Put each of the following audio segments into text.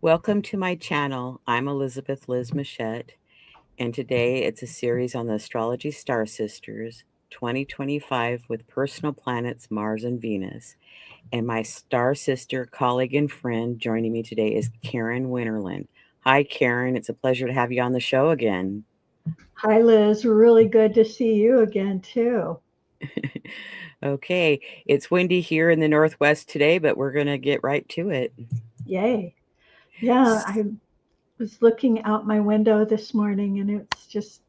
Welcome to my channel. I'm Elizabeth Liz Muschett, and today it's a series on the Astrology Star Sisters 2025 with personal planets Mars and Venus. And my star sister, colleague, and friend joining me today is Karen Wennerlind. Hi, Karen. It's a pleasure to have you on the show again. Hi, Liz. Really good to see you again, too. Okay, it's windy here in the Northwest today, but we're going to get right to it. Yay. Yeah, I was looking out my window this morning and it's just,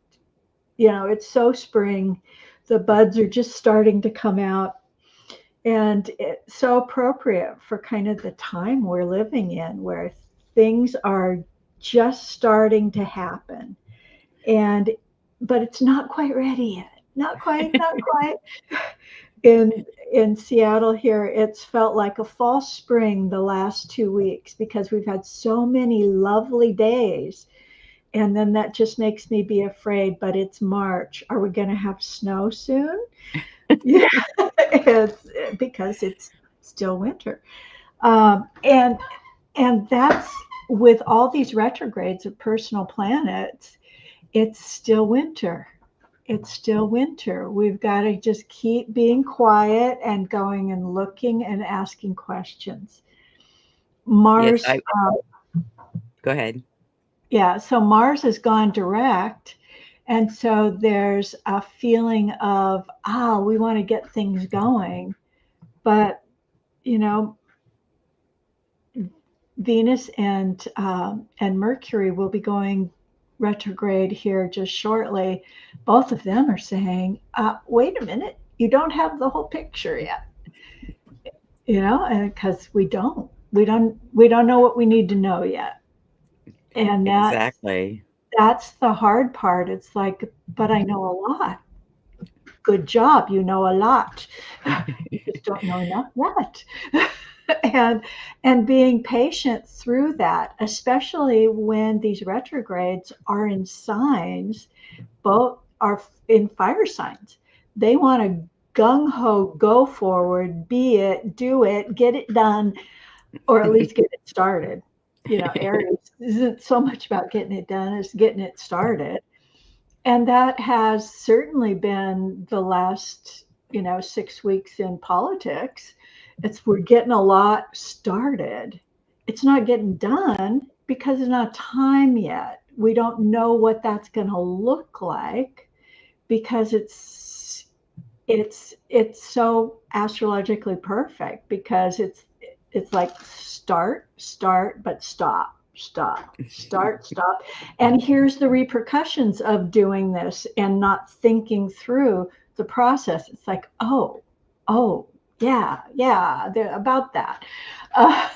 it's so spring. The buds are just starting to come out, and it's so appropriate for kind of the time we're living in where things are just starting to happen. And but it's not quite ready yet. Not quite, not quite. In Seattle here, it's felt like a false spring the last 2 weeks because we've had so many lovely days. And then that just makes me be afraid, but it's March. Are we going to have snow soon? Yeah, it's, because it's still winter. And that's with all these retrogrades of personal planets, it's still winter. It's still winter. We've got to just keep being quiet and going and looking and asking questions. Yes, Mars, I go ahead. yeah, so Mars has gone direct. And so there's a feeling of, we want to get things going. But, you know, Venus and Mercury will be going retrograde here just shortly. Both of them are saying, "Wait a minute, you don't have the whole picture yet." And because we don't know what we need to know yet, and Exactly. that's the hard part. It's like, but I know a lot. Good job, you know a lot. You just don't know enough yet. And being patient through that, especially when these retrogrades are in signs, both are in fire signs. They want to gung ho go forward, be it, do it, get it done, or at least get it started. Aries isn't so much about getting it done as getting it started. And that has certainly been the last, 6 weeks in politics. We're getting a lot started. It's not getting done because it's not time yet. We don't know what that's going to look like because it's so astrologically perfect because it's like start, but stop. And here's the repercussions of doing this and not thinking through the process. It's like, oh, yeah, about that. Uh,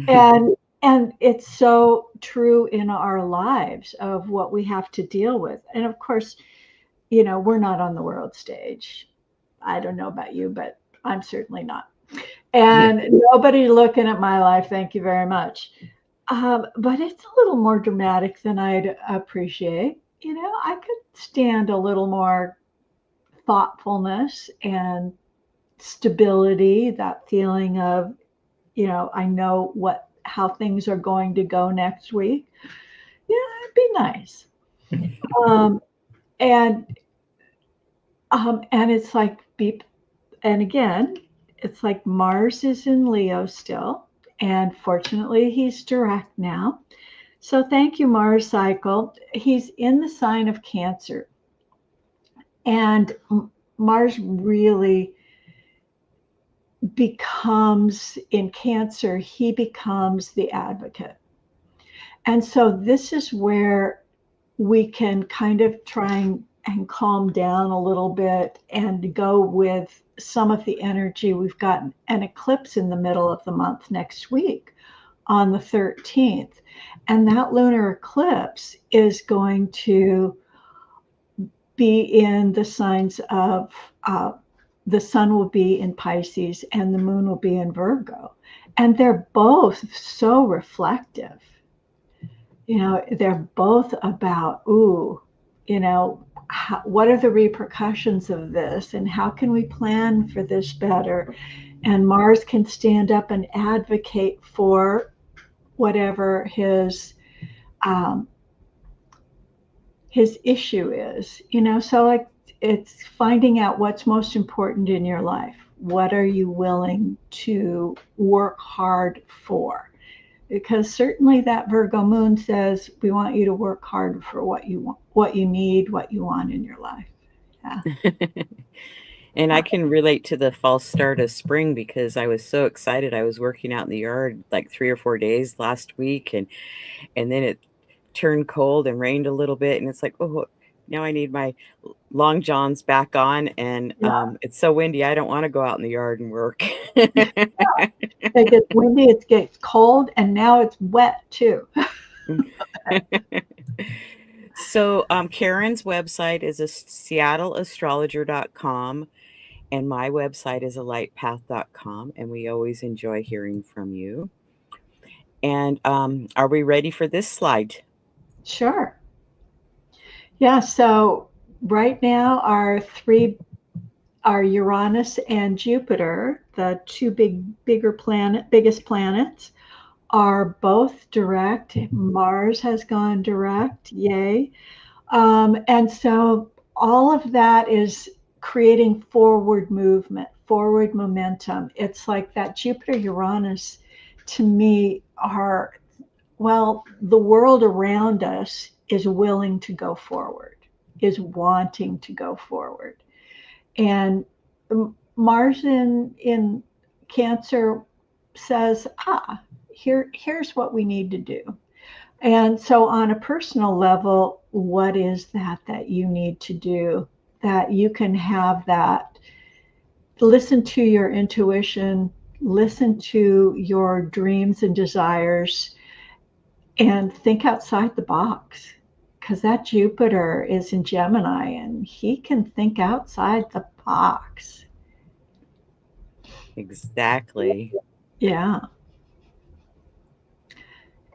and and it's so true in our lives of what we have to deal with. And of course, we're not on the world stage. I don't know about you, but I'm certainly not. And nobody looking at my life, thank you very much. But it's a little more dramatic than I'd appreciate. I could stand a little more thoughtfulness and stability, that feeling of, I know how things are going to go next week. Yeah, it'd be nice. Um, and and it's like beep, and again, it's like Mars is in Leo still, and fortunately he's direct now. So thank you, Mars cycle. He's in the sign of Cancer, and Mars really becomes in Cancer. He becomes the advocate, and so this is where we can kind of try and calm down a little bit and go with some of the energy. We've got an eclipse in the middle of the month next week on the 13th. And that lunar eclipse is going to be in the signs of the sun will be in Pisces and the moon will be in Virgo. And they're both so reflective. They're both about, what are the repercussions of this and how can we plan for this better? And Mars can stand up and advocate for whatever um, his issue is, so like it's finding out what's most important in your life. What are you willing to work hard for? Because certainly that Virgo moon says we want you to work hard for what you want, what you need, what you want in your life. Yeah. And I can relate to the false start of spring because I was so excited. I was working out in the yard like 3 or 4 days last week, and then it turned cold and rained a little bit, and it's like, oh, now I need my long johns back on, and Yeah. it's so windy. I don't want to go out in the yard and work. It gets windy, it gets cold, and now it's wet too. So Karen's website is a seattleastrologer.com, and my website is alightpath.com, and we always enjoy hearing from you. And are we ready for this slide? Sure. Yeah, so right now our Uranus and Jupiter, the two biggest planets, are both direct. Mars has gone direct, yay. And so all of that is creating forward movement, forward momentum. It's like that Jupiter Uranus to me well, the world around us is willing to go forward, is wanting to go forward. And Mars in Cancer says, here's what we need to do. And so on a personal level, what is that you need to do, that you can have that? Listen to your intuition, listen to your dreams and desires, and think outside the box. Because that Jupiter is in Gemini and he can think outside the box. Exactly. Yeah.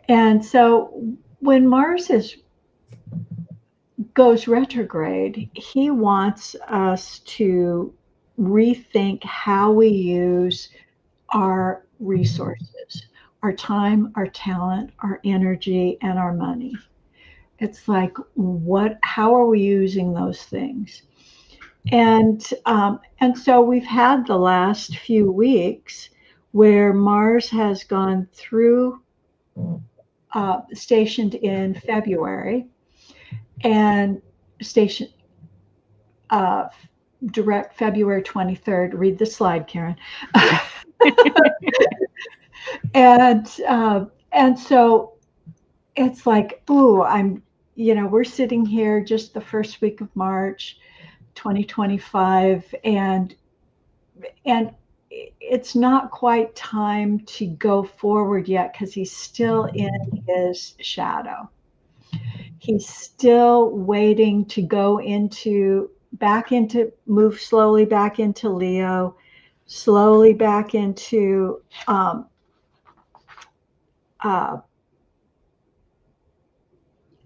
And so when Mars goes retrograde, he wants us to rethink how we use our resources, our time, our talent, our energy, and our money. It's like, how are we using those things? And so we've had the last few weeks where Mars has gone through, stationed in February, and station direct February 23rd. Read the slide, Karen. And so it's like, ooh, we're sitting here just the first week of March 2025, and it's not quite time to go forward yet because he's still in his shadow. He's still waiting to go move slowly back into Leo, slowly back into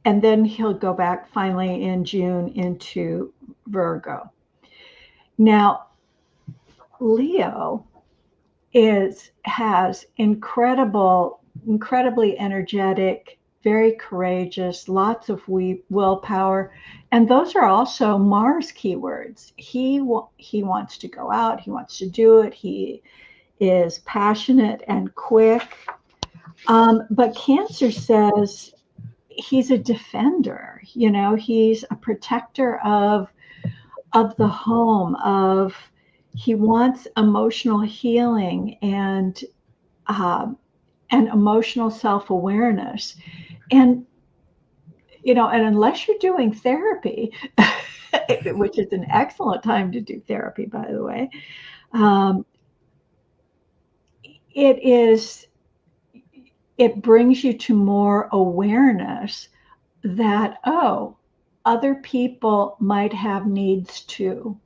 and then he'll go back finally in June into Virgo. Now, Leo has incredibly energetic, very courageous, lots of willpower, and those are also Mars keywords. He wants to go out, he wants to do it, he is passionate and quick. But Cancer says he's a defender. He's a protector of the home. He wants emotional healing and emotional self-awareness. And unless you're doing therapy, which is an excellent time to do therapy, by the way, it brings you to more awareness that, other people might have needs too.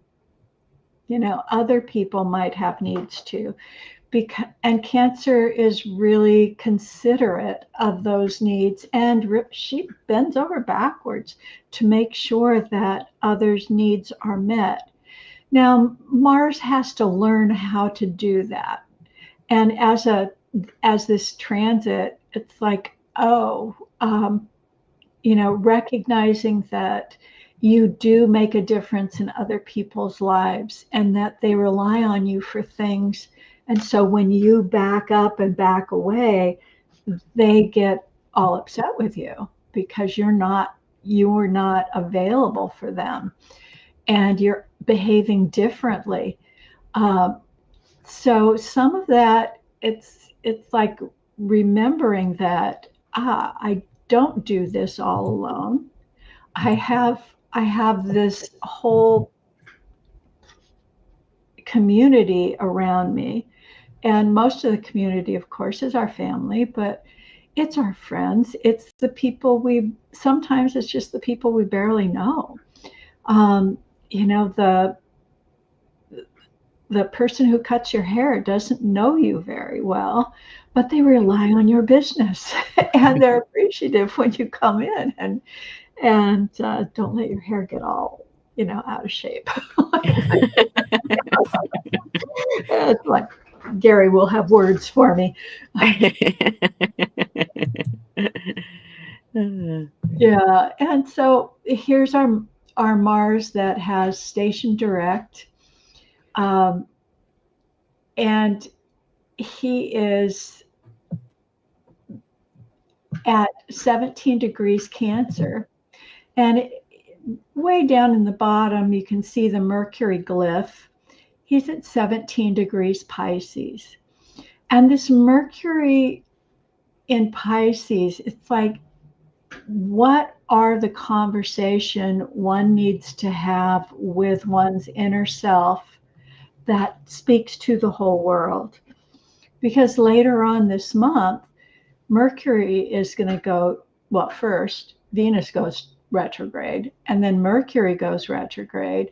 Other people might have needs too. And Cancer is really considerate of those needs, and she bends over backwards to make sure that others' needs are met. Now, Mars has to learn how to do that. And as this transit it's like, oh, recognizing that you do make a difference in other people's lives and that they rely on you for things. And so when you back up and back away, they get all upset with you because you're not available for them and you're behaving differently. Um, so some of that, it's like remembering that I don't do this all alone. I have this whole community around me, and most of the community, of course, is our family, but it's our friends. It's the people we sometimes it's just the people we barely know. Um, you know, the person who cuts your hair doesn't know you very well, but they rely on your business and they're appreciative when you come in and don't let your hair get all out of shape. It's like Gary will have words for me. Yeah, and so here's our Mars that has station direct, um, and he is at 17 degrees Cancer, and way down in the bottom you can see the Mercury glyph. He's at 17 degrees Pisces, and this Mercury in Pisces, it's like, what are the conversation one needs to have with one's inner self that speaks to the whole world? Because later on this month, Mercury is going to go, well, first, Venus goes retrograde, and then Mercury goes retrograde.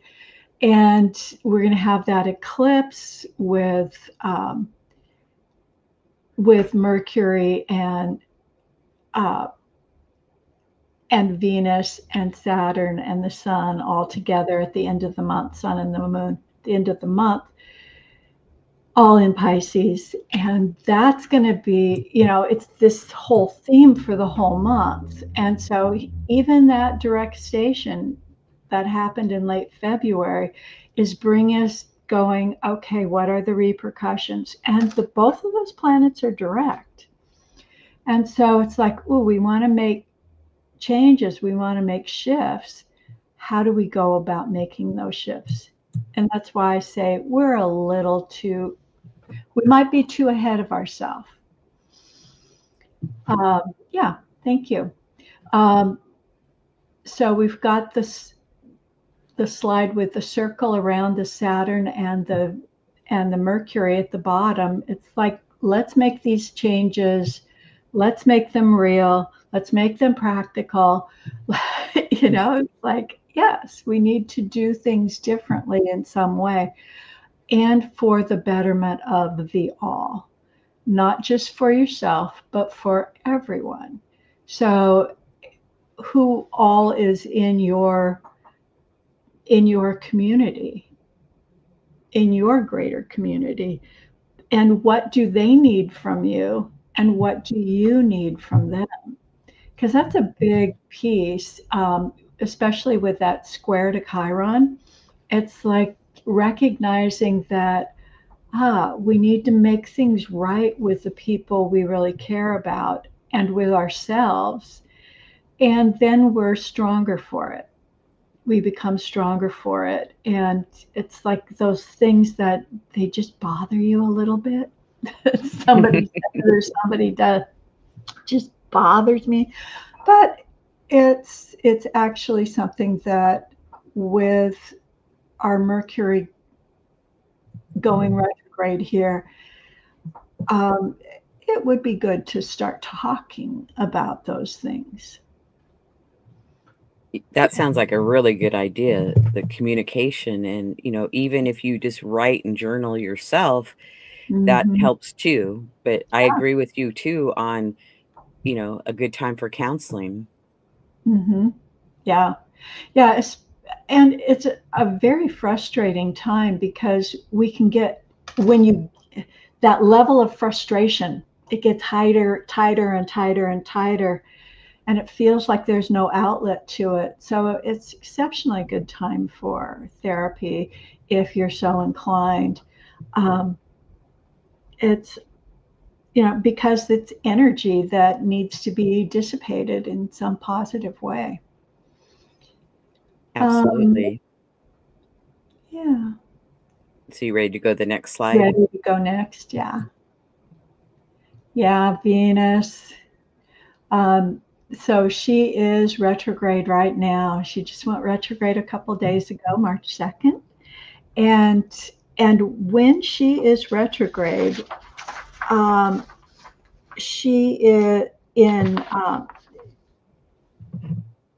And we're going to have that eclipse with Mercury uh, and Venus and Saturn and the Sun all together at the end of the month, Sun and the Moon, the end of the month, all in Pisces. And that's going to be, it's this whole theme for the whole month. And so even that direct station that happened in late February is bringing us going, okay, what are the repercussions? And both of those planets are direct. And so it's like, oh, we want to make changes, we want to make shifts. How do we go about making those shifts? And that's why I say we might be too ahead of ourselves. Yeah, thank you. So we've got the slide with the circle around the Saturn and the Mercury at the bottom. It's like, let's make these changes, let's make them real, let's make them practical. It's like, yes, we need to do things differently in some way and for the betterment of the all, not just for yourself, but for everyone. So who all is in your community, in your greater community, and what do they need from you, and what do you need from them? Because that's a big piece, especially with that square to Chiron. It's like recognizing that we need to make things right with the people we really care about and with ourselves, and then we're stronger for it. We become stronger for it. And it's like those things that they just bother you a little bit. Somebody says, or somebody does, just bothers me. But it's actually something that, with our Mercury going retrograde here, it would be good to start talking about those things. That sounds like a really good idea, the communication. And, even if you just write and journal yourself, that Mm-hmm. helps too. But I agree with you too on, a good time for counseling. Mm-hmm. Yeah. Yeah. And it's a very frustrating time because we can get, when you, that level of frustration it gets tighter, tighter and tighter and tighter, and it feels like there's no outlet to it. So it's exceptionally good time for therapy if you're so inclined. Um, it's, because it's energy that needs to be dissipated in some positive way. Um, Absolutely. yeah. So you ready to go to the next slide? Ready to go next? Yeah. Yeah, Venus. Um, so she is retrograde right now. She just went retrograde a couple days ago, March 2nd. And when she is retrograde, um, she is in.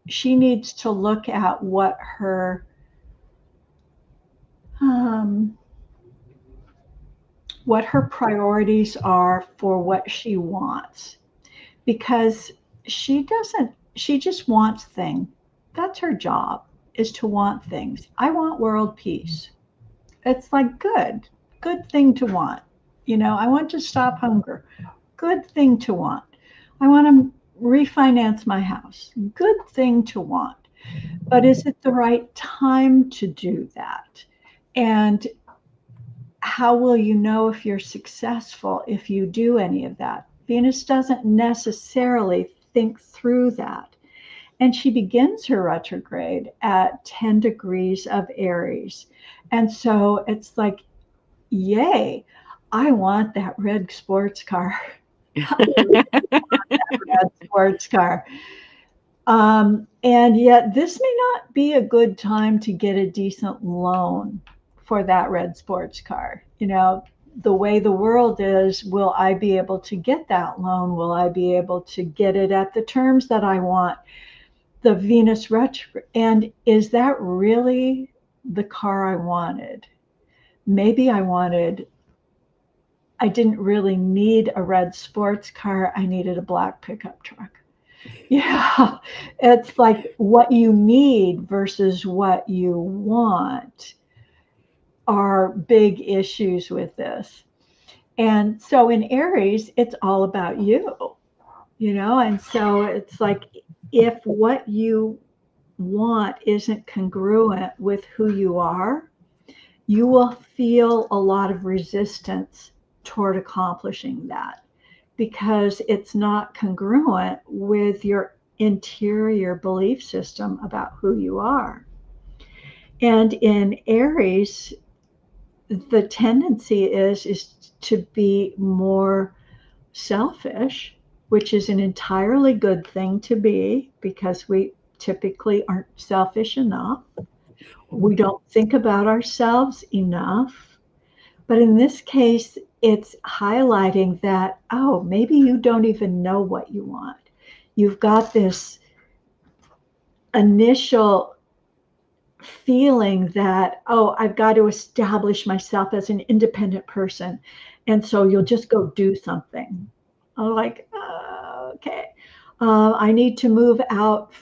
She needs to look at um, what her priorities are for what she wants, because she just wants things. That's her job, is to want things. I want world peace. It's like good thing to want. I want to stop hunger. Good thing to want. I want to refinance my house. Good thing to want. But is it the right time to do that? And how will you know if you're successful if you do any of that? Venus doesn't necessarily think through that. And she begins her retrograde at 10 degrees of Aries. And so it's like, yay, I want that red sports car. I really want that red sports car. And yet, this may not be a good time to get a decent loan for that red sports car. The way the world is, will I be able to get that loan? Will I be able to get it at the terms that I want? The Venus retrograde. And is that really the car I wanted? Maybe I didn't really need a red sports car. I needed a black pickup truck. Yeah, it's like what you need versus what you want are big issues with this. And so in Aries, it's all about and so it's like if what you want isn't congruent with who you are, you will feel a lot of resistance toward accomplishing that because it's not congruent with your interior belief system about who you are. And in Aries, the tendency is to be more selfish, which is an entirely good thing to be because we typically aren't selfish enough. We don't think about ourselves enough. But in this case, it's highlighting that, oh, maybe you don't even know what you want. You've got this initial feeling that, oh, I've got to establish myself as an independent person. And so you'll just go do something. I'm like, okay, I need to move out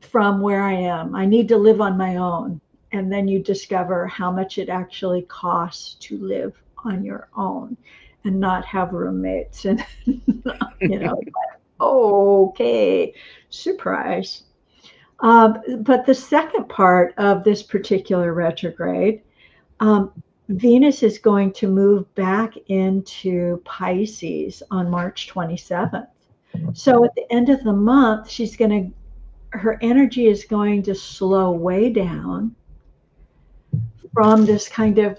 from where I am. I need to live on my own. And then you discover how much it actually costs to live on your own and not have roommates. And, okay, surprise. But the second part of this particular retrograde, Venus is going to move back into Pisces on March 27th. So at the end of the month, her energy is going to slow way down from this kind of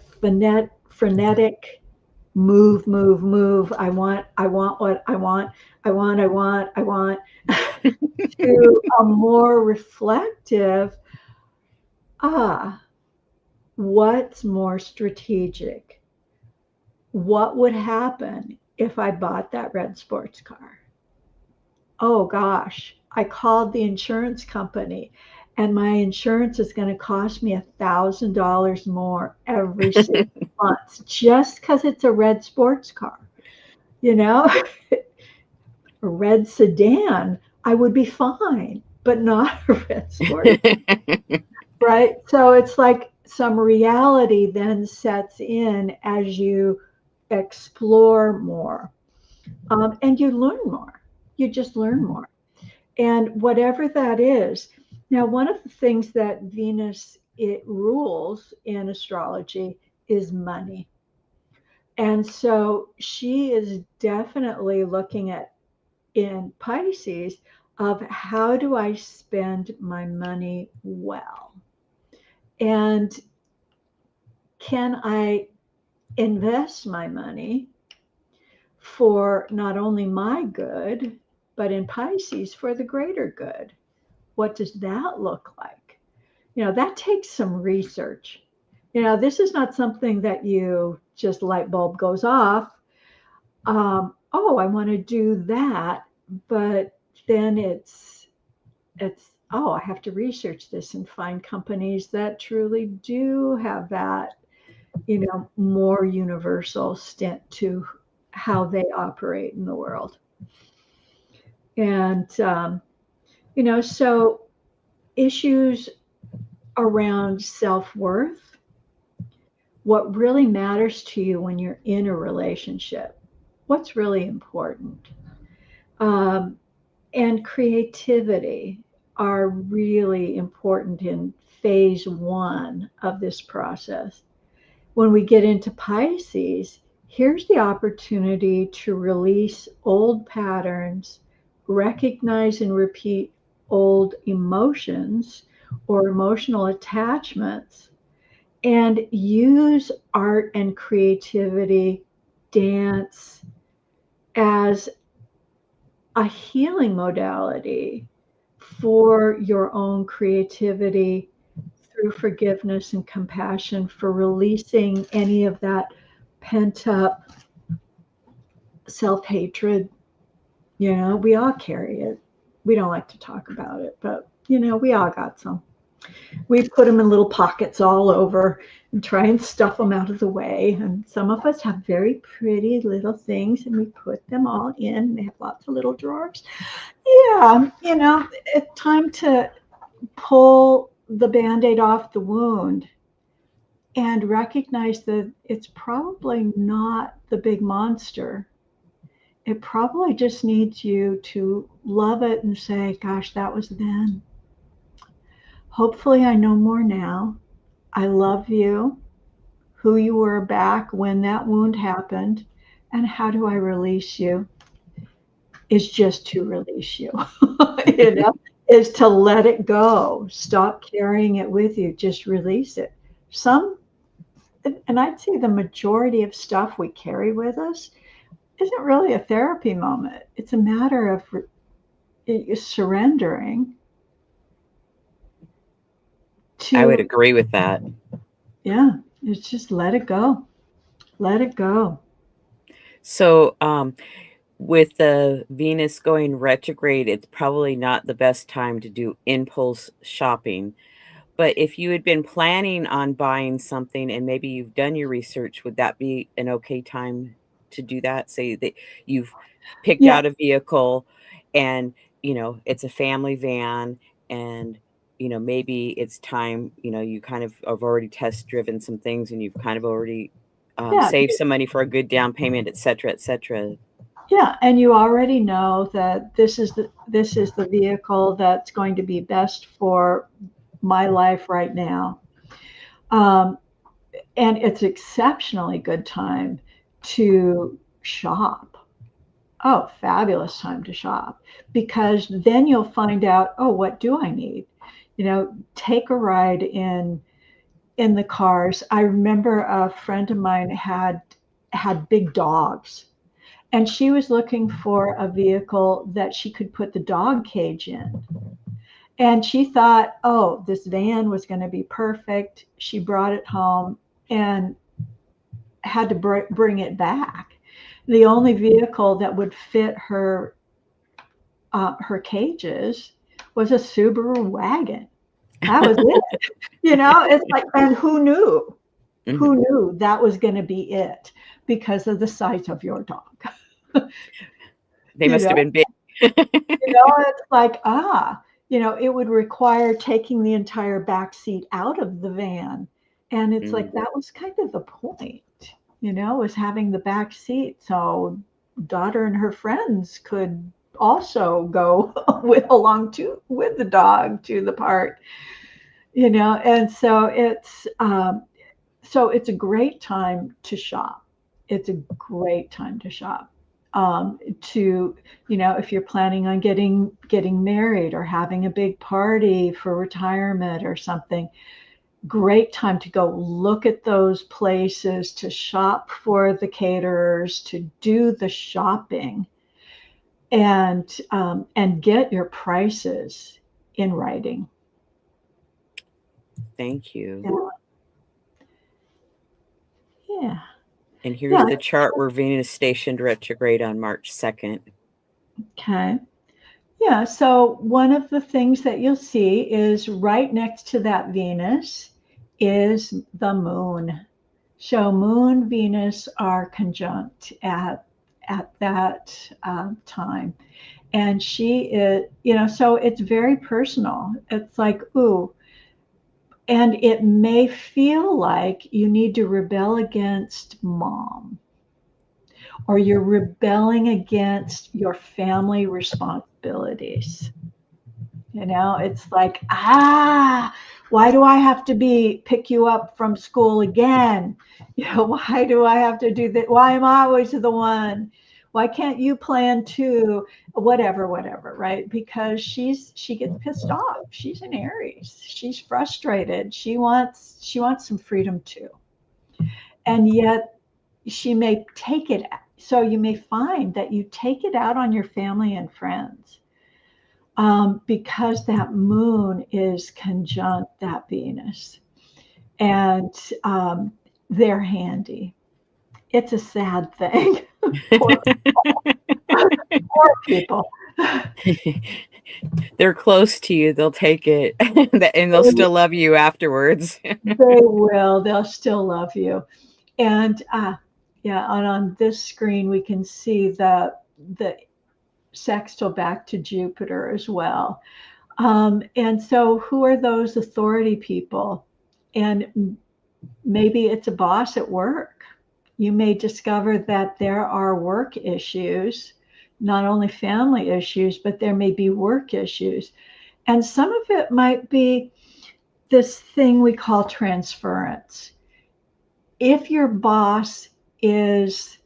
frenetic move, move, move. I want what I want, to a more reflective, what's more strategic? What would happen if I bought that red sports car? Oh gosh, I called the insurance company and my insurance is going to cost me $1,000 more every 6 months just because it's a red sports car. A red sedan, I would be fine, but not a red sports car, right? So it's like some reality then sets in as you explore more. And you learn more. You just learn more. And whatever that is. Now, one of the things that Venus it rules in astrology is money. And so she is definitely looking at in Pisces of how do I spend my money well? And can I invest my money for not only my good, but in Pisces for the greater good? What does that look like? That takes some research. This is not something that you just light bulb goes off. Oh, I want to do that, but then it's oh, I have to research this and find companies that truly do have that, more universal stint to how they operate in the world. And so issues around self-worth, what really matters to you when you're in a relationship, what's really important, um, and creativity are really important in phase one of this process. When we get into Pisces, here's the opportunity to release old patterns, recognize and repeat old emotions or emotional attachments, and use art and creativity, dance as a healing modality for your own creativity through forgiveness and compassion, for releasing any of that pent up self hatred. We all carry it. We don't like to talk about it, but we all got some. We put them in little pockets all over and try and stuff them out of the way. And some of us have very pretty little things and we put them all in. They have lots of little drawers. Yeah, it's time to pull the band aid off the wound and recognize that it's probably not the big monster. It probably just needs you to love it and say, gosh, that was then. Hopefully, I know more now. I love you, who you were back when that wound happened, and how do I release you? Is just to release you, is to let it go. Stop carrying it with you. Just release it. Some, and I'd say the majority of stuff we carry with us isn't really a therapy moment. It's a matter of surrendering I would to, agree with that. yeah, it's just let it go. Let it go. So, with the Venus going retrograde, it's probably not the best time to do impulse shopping. But if you had been planning on buying something and maybe you've done your research, would that be an okay time to do that? Say that you've picked Yeah, out a vehicle and, it's a family van and, maybe it's time, you kind of have already test driven some things and you've kind of already yeah, saved some money for a good down payment, et cetera, et cetera. yeah. And you already know that this is the vehicle that's going to be best for my life right now. Um, and it's exceptionally good time to shop. Oh, fabulous time to shop, because then you'll find out, oh, what do I need? Take a ride in the cars. I remember a friend of mine had big dogs, and she was looking for a vehicle that she could put the dog cage in. And she thought, oh, this van was going to be perfect. She brought it home and had to bring it back. The only vehicle that would fit her cages was a Subaru wagon. That was it. It's like, and who knew? Who Mhm. knew that was going to be it because of the size of your dog? They you must have know, been big. it's like, it would require taking the entire back seat out of the van. And it's like, Mm. that was kind of the point, was having the back seat. So daughter and her friends could also go with the dog to the park, and so it's a great time to shop. It's a great time to shop. To if you're planning on getting married or having a big party for retirement or something, great time to go look at those places, to shop for the caterers, to do the shopping, and get your prices in writing. Thank you. Yeah. And here's the chart where Venus stationed retrograde on March 2nd. Okay. Yeah, so one of the things that you'll see is right next to that Venus is the moon. So moon, Venus are conjunct at that time. And she is, so it's very personal. It's like, ooh, and it may feel like you need to rebel against mom, or you're rebelling against your family responsibilities. It's like, why do I have to pick you up from school again? Why do I have to do that? Why am I always the one? Why can't you plan too? Whatever, right? Because she gets pissed off. She's an Aries. She's frustrated. She wants some freedom too. And yet she may take it. So you may find that you take it out on your family and friends. Because that moon is conjunct that Venus, and they're handy. It's a sad thing. Poor people. They're close to you. They'll take it, and they'll still love you afterwards. They will. They'll still love you. And and on this screen we can see the sextile back to Jupiter as well. And so who are those authority people? And maybe it's a boss at work. You may discover that there are work issues, not only family issues, but there may be work issues. And some of it might be this thing we call transference. If your boss is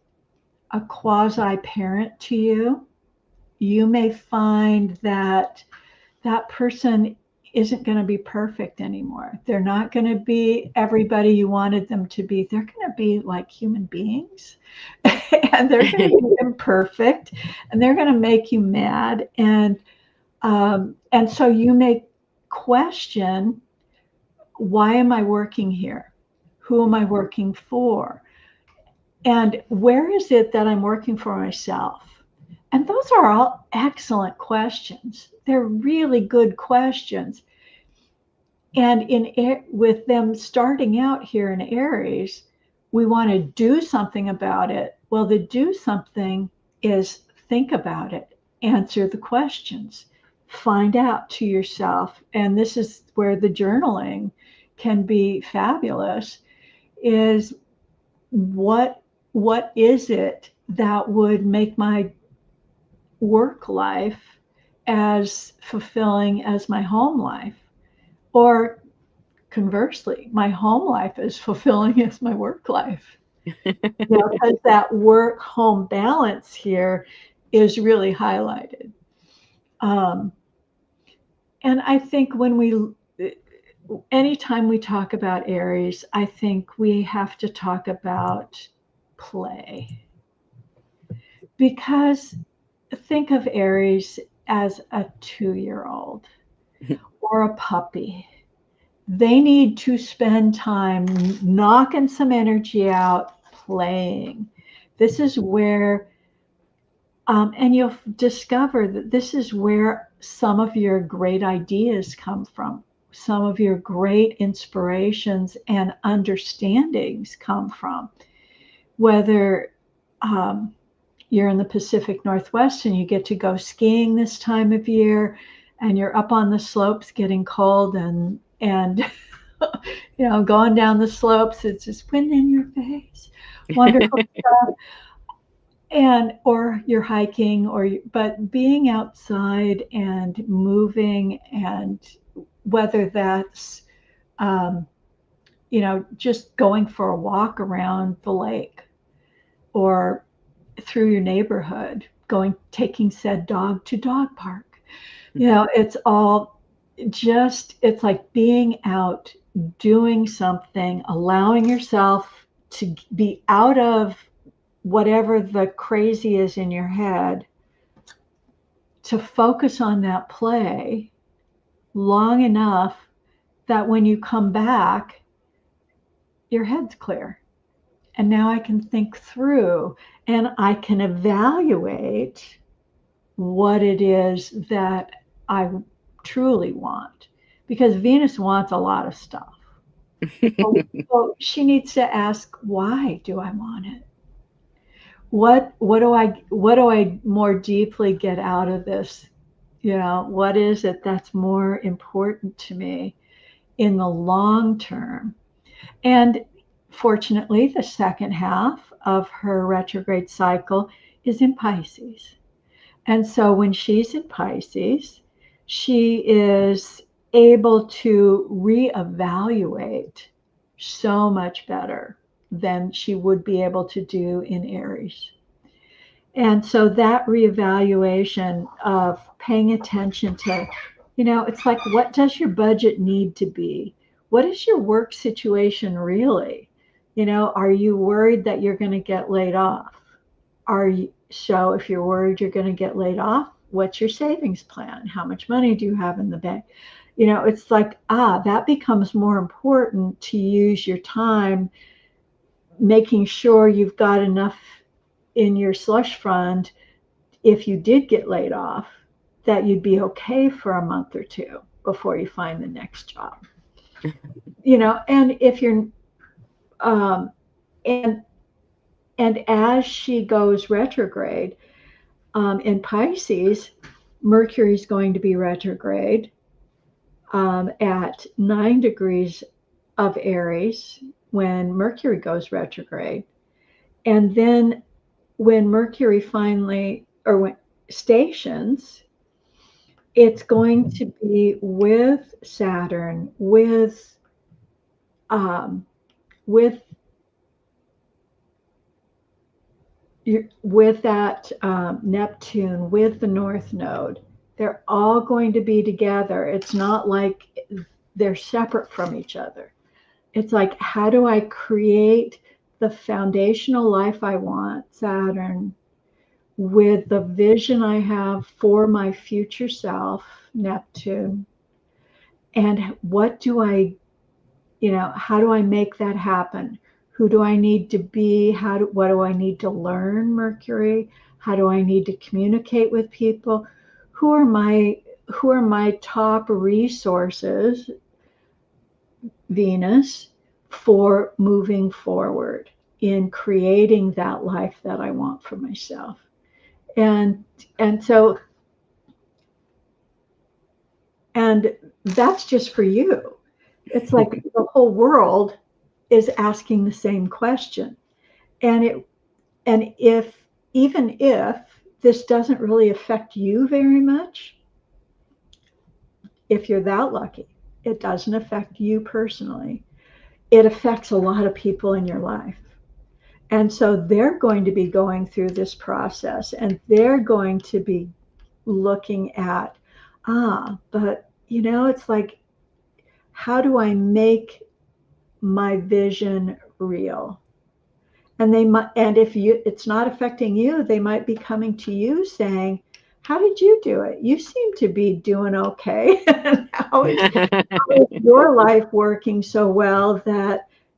a quasi-parent to you, you may find that that person isn't going to be perfect anymore. They're not going to be everybody you wanted them to be. They're going to be like human beings, and they're going to be imperfect, and they're going to make you mad. And so you may question, why am I working here? Who am I working for? And where is it that I'm working for myself? And those are all excellent questions. They're really good questions. And with them starting out here in Aries, we want to do something about it. Well, the do something is think about it, answer the questions, find out to yourself. And this is where the journaling can be fabulous, is what is it that would make my work life as fulfilling as my home life? Or conversely, my home life is fulfilling as my work life. Because that work home balance here is really highlighted. And I think anytime we talk about Aries, I think we have to talk about play. Because think of Aries as a 2-year-old or a puppy. They need to spend time knocking some energy out, playing. This is where, and you'll discover that this is where some of your great ideas come from. Some of your great inspirations and understandings come from. Whether you're in the Pacific Northwest and you get to go skiing this time of year, and you're up on the slopes getting cold and going down the slopes, it's just wind in your face, wonderful stuff. and or you're hiking but being outside and moving, and whether that's um, just going for a walk around the lake or through your neighborhood, taking said dog to dog park. It's all it's like being out, doing something, allowing yourself to be out of whatever the crazy is in your head, to focus on that play long enough that when you come back, your head's clear. And now I can think through and I can evaluate what it is that I truly want. Because Venus wants a lot of stuff. So she needs to ask, why do I want it? What do I more deeply get out of this? What is it that's more important to me in the long term? And fortunately, the second half of her retrograde cycle is in Pisces. And so when she's in Pisces, she is able to reevaluate so much better than she would be able to do in Aries. And so that reevaluation of paying attention to, it's like, what does your budget need to be? What is your work situation really? Are you worried that you're going to get laid off? So if you're worried you're going to get laid off, what's your savings plan? How much money do you have in the bank? It's like, that becomes more important, to use your time making sure you've got enough in your slush fund if you did get laid off, that you'd be okay for a month or two before you find the next job. And if you're and as she goes retrograde in Pisces, Mercury's going to be retrograde at 9 degrees of Aries when Mercury goes retrograde. And then when Mercury when stations, it's going to be with Saturn, with that Neptune, with the North Node. They're all going to be together. It's not like they're separate from each other. It's like, how do I create the foundational life I want, Saturn, with the vision I have for my future self, Neptune, and how do I make that happen? Who do I need to be? What do I need to learn, Mercury? How do I need to communicate with people? Who are my top resources, Venus, for moving forward in creating that life that I want for myself? And so that's just for you. It's like the whole world is asking the same question. And even if this doesn't really affect you very much, if you're that lucky, it doesn't affect you personally. It affects a lot of people in your life. And so they're going to be going through this process, and they're going to be looking at, but it's like, how do I make my vision real? And if it's not affecting you, they might be coming to you saying, how did you do it? You seem to be doing okay. how is your life working so well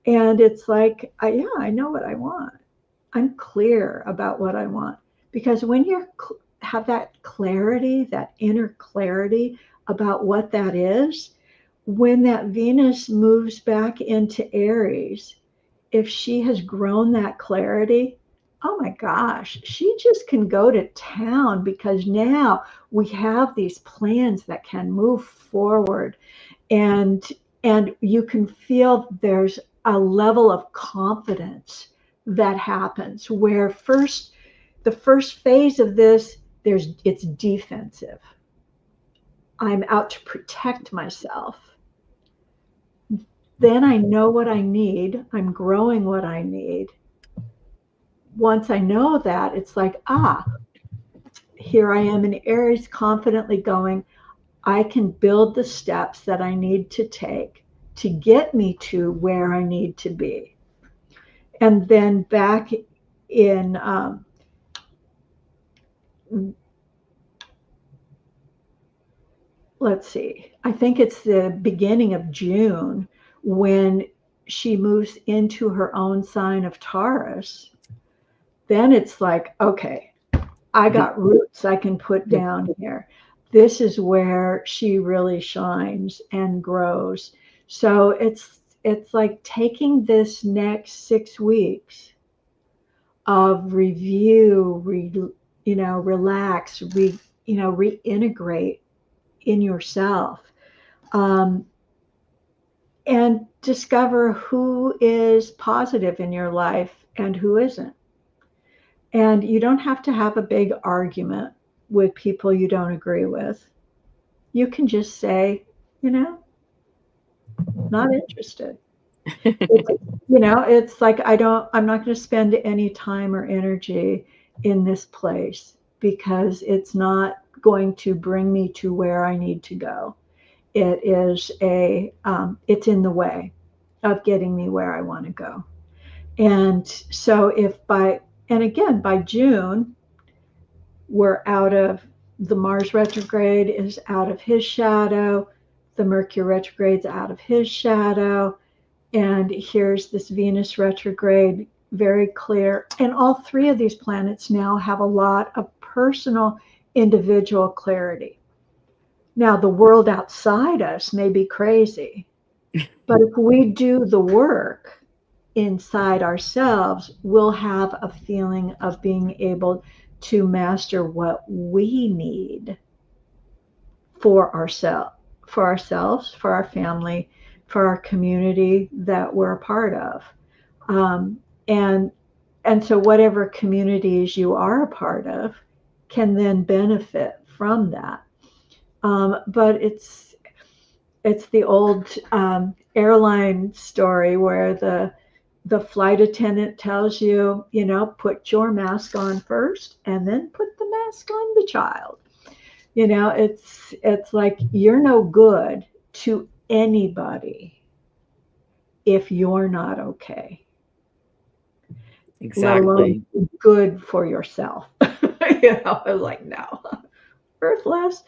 and it's like, I know what I want. I'm clear about what I want. Because when you have that clarity, that inner clarity about what that is, when that Venus moves back into Aries, if she has grown that clarity, oh my gosh, she just can go to town, because now we have these plans that can move forward, and you can feel there's a level of confidence that happens, where first the first phase of this, it's defensive. I'm out to protect myself. Then I know what I need. I'm growing what I need. Once I know that, it's like, here I am in Aries, confidently going, I can build the steps that I need to take to get me to where I need to be. And then back in, let's see, I think it's the beginning of June when she moves into her own sign of Taurus. Then it's like, okay, I got roots I can put down here. This is where she really shines and grows. So it's like taking this next 6 weeks of review, relax, reintegrate in yourself, and discover who is positive in your life and who isn't. And you don't have to have a big argument with people you don't agree with. You can just say, not interested. It's like, I'm not going to spend any time or energy in this place because it's not going to bring me to where I need to go. It is it's in the way of getting me where I want to go. And so by June, we're out of the Mars retrograde is out of his shadow, the Mercury retrograde's out of his shadow, and here's this Venus retrograde, very clear. And all three of these planets now have a lot of personal, individual clarity. Now, the world outside us may be crazy, but if we do the work inside ourselves, we'll have a feeling of being able to master what we need for ourselves, for our family, for our community that we're a part of. And so whatever communities you are a part of can then benefit from that. But it's the old airline story where the flight attendant tells you, put your mask on first and then put the mask on the child. It's like you're no good to anybody if you're not okay. Let alone Exactly. good for yourself. I was like, no, worthless.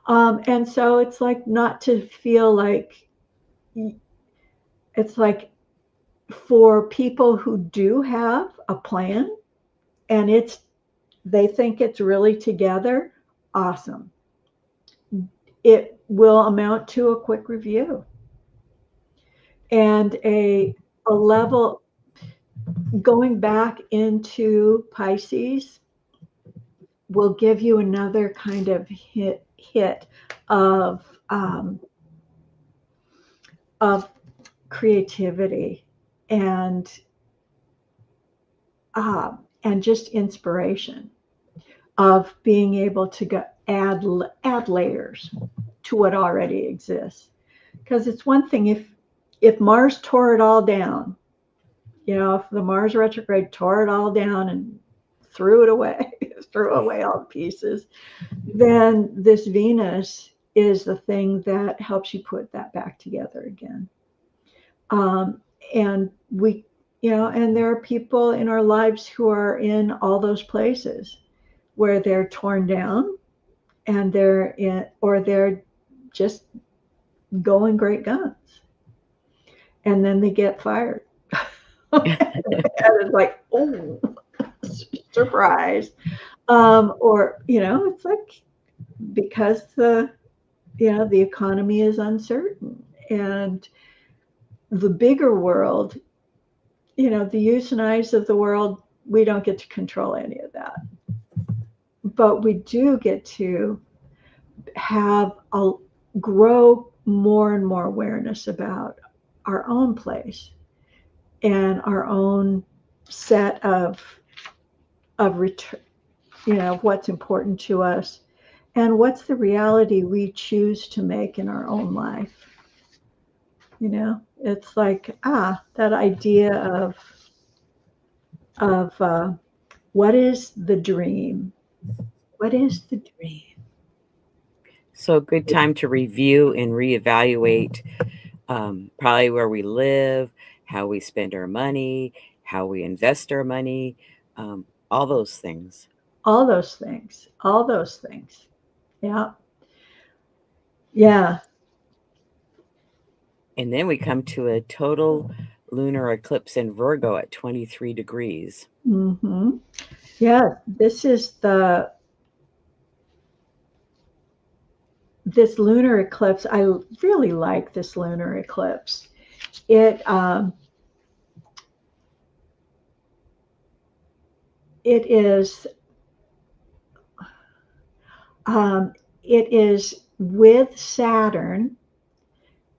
And so it's like not to feel like it's like for people who do have a plan and they think it's really together, awesome. It will amount to a quick review and a level going back into Pisces will give you another kind of hit of creativity and just inspiration of being able to add layers to what already exists. Because it's one thing if Mars tore it all down, if the Mars retrograde tore it all down and threw it away, threw away all the pieces, then this Venus is the thing that helps you put that back together again. And we, and there are people in our lives who are in all those places where they're torn down and they're just going great guns. And then they get fired. And it's like, oh, surprise. Or, it's like because the economy is uncertain and the bigger world, the use and eyes of the world, we don't get to control any of that. But we do get to grow more and more awareness about our own place and our own set of what's important to us, and what's the reality we choose to make in our own life. It's like, that idea of what is the dream? What is the dream? So a good time to review and reevaluate probably where we live, how we spend our money, how we invest our money, all those things. All those things. All those things. Yeah. Yeah. And then we come to a total lunar eclipse in Virgo at 23 degrees. Mm-hmm. Yeah. This lunar eclipse. I really like this lunar eclipse. It it is it is with Saturn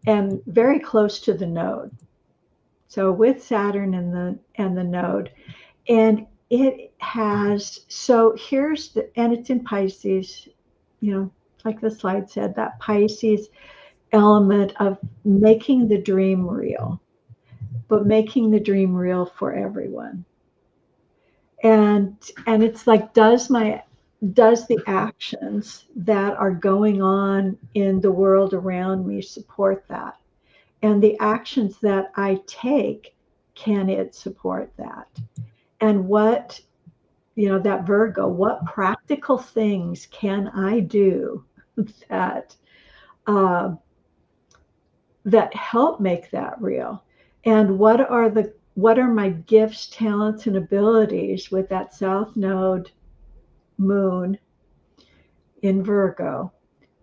and very close to the node. So with Saturn and the node, and it has, so and it's in Pisces, like the slide said, that Pisces element of making the dream real, but making the dream real for everyone. And it's like, does the actions that are going on in the world around me support that? And the actions that I take, can it support that? And that Virgo, what practical things can I do that uh, that help make that real? And what are my gifts, talents, and abilities with that South Node moon in Virgo?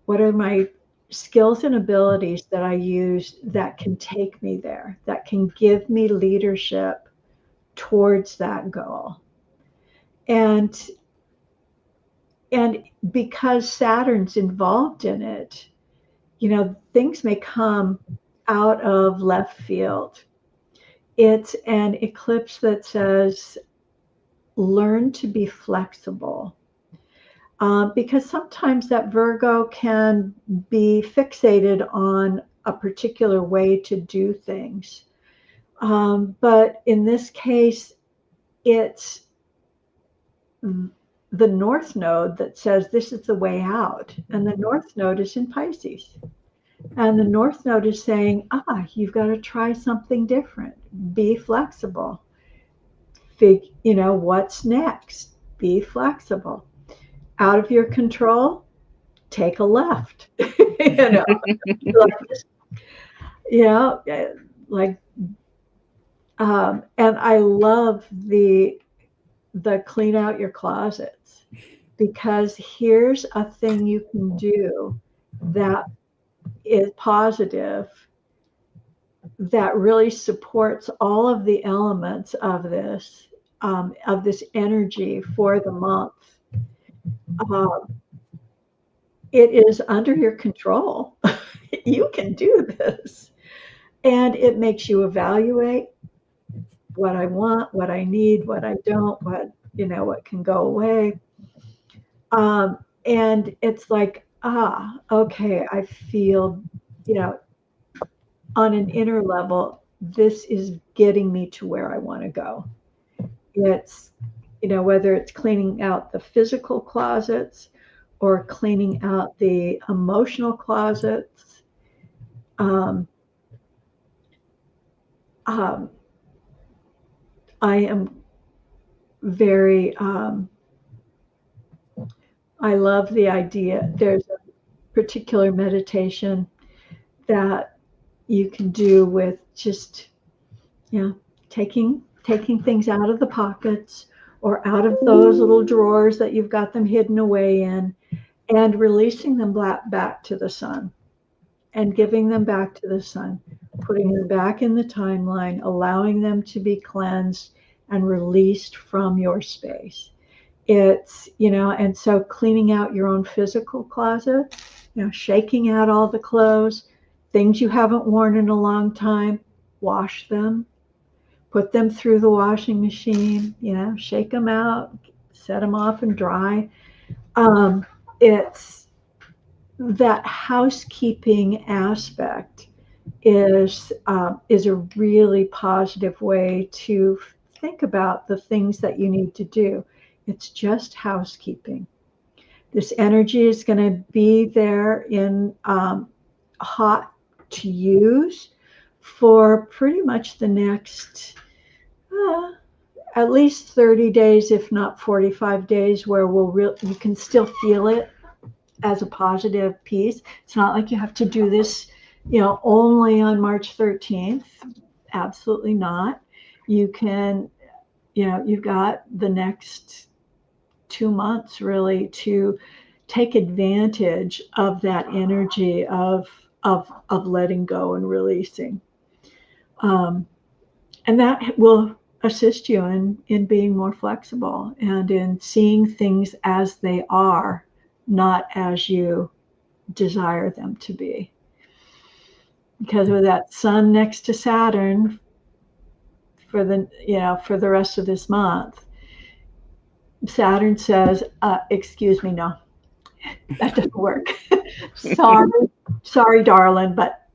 What are my skills and abilities that I use that can take me there, that can give me leadership towards that goal? And because Saturn's involved in it, things may come out of left field. It's an eclipse that says, learn to be flexible. Because sometimes that Virgo can be fixated on a particular way to do things. But in this case, it's the North Node that says this is the way out. And the North Node is in Pisces. And the North Node is saying, you've got to try something different. Be flexible. What's next? Be flexible. Out of your control, take a left. you know, like, and I love the clean out your closets, because here's a thing you can do that is positive, that really supports all of the elements of this energy for the month. It is under your control. You can do this, and it makes you evaluate what I want, what I need, what I don't, what can go away. And it's like, okay, I feel, on an inner level, this is getting me to where I want to go. It's, whether it's cleaning out the physical closets or cleaning out the emotional closets. I am very, I love the idea. There's a particular meditation that you can do with just, taking things out of the pockets or out of those little drawers that you've got them hidden away in, and releasing them back to the sun, and giving them back to the sun, putting them back in the timeline, allowing them to be cleansed and released from your space. It's, and so cleaning out your own physical closet, shaking out all the clothes, things you haven't worn in a long time, wash them, put them through the washing machine, shake them out, set them off and dry. It's that housekeeping aspect is a really positive way to think about the things that you need to do. It's just housekeeping. This energy is going to be there in hot to use for pretty much the next at least 30 days, if not 45 days, where you can still feel it as a positive piece. It's not like you have to do this, only on March 13th. Absolutely not. You can, you've got the next 2 months really to take advantage of that energy of letting go and releasing. And that will assist you in being more flexible and in seeing things as they are, not as you desire them to be. Because with that sun next to Saturn for the rest of this month, Saturn says, excuse me, no, that doesn't work. sorry, darling, but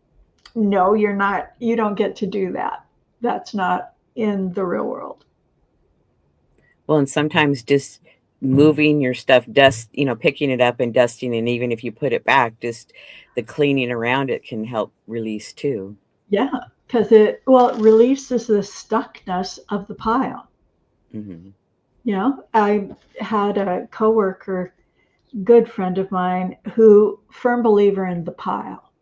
no, you don't get to do that. That's not in the real world. Well, and sometimes just moving your stuff, picking it up and dusting, and even if you put it back, just the cleaning around it can help release too. Yeah, because it releases the stuckness of the pile. Mm-hmm. I had a coworker, good friend of mine, who firm believer in the pile.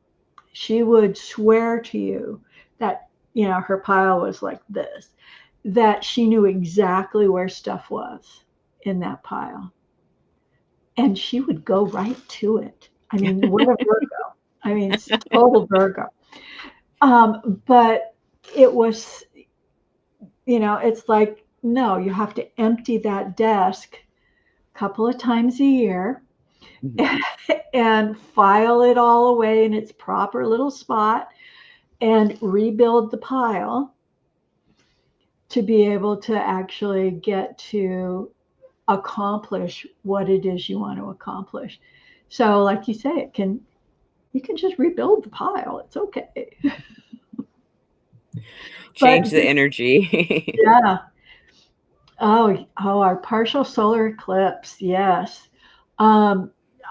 She would swear to you that her pile was like this, that she knew exactly where stuff was in that pile, and she would go right to it. I mean, what a Virgo! I mean, it's total Virgo. But it was, it's like, no, you have to empty that desk a couple of times a year. Mm-hmm. And file it all away in its proper little spot and rebuild the pile to be able to actually get to accomplish what it is you want to accomplish. So like you say, you can just rebuild the pile. It's okay. Change the energy. Yeah. Oh, our partial solar eclipse. Yes.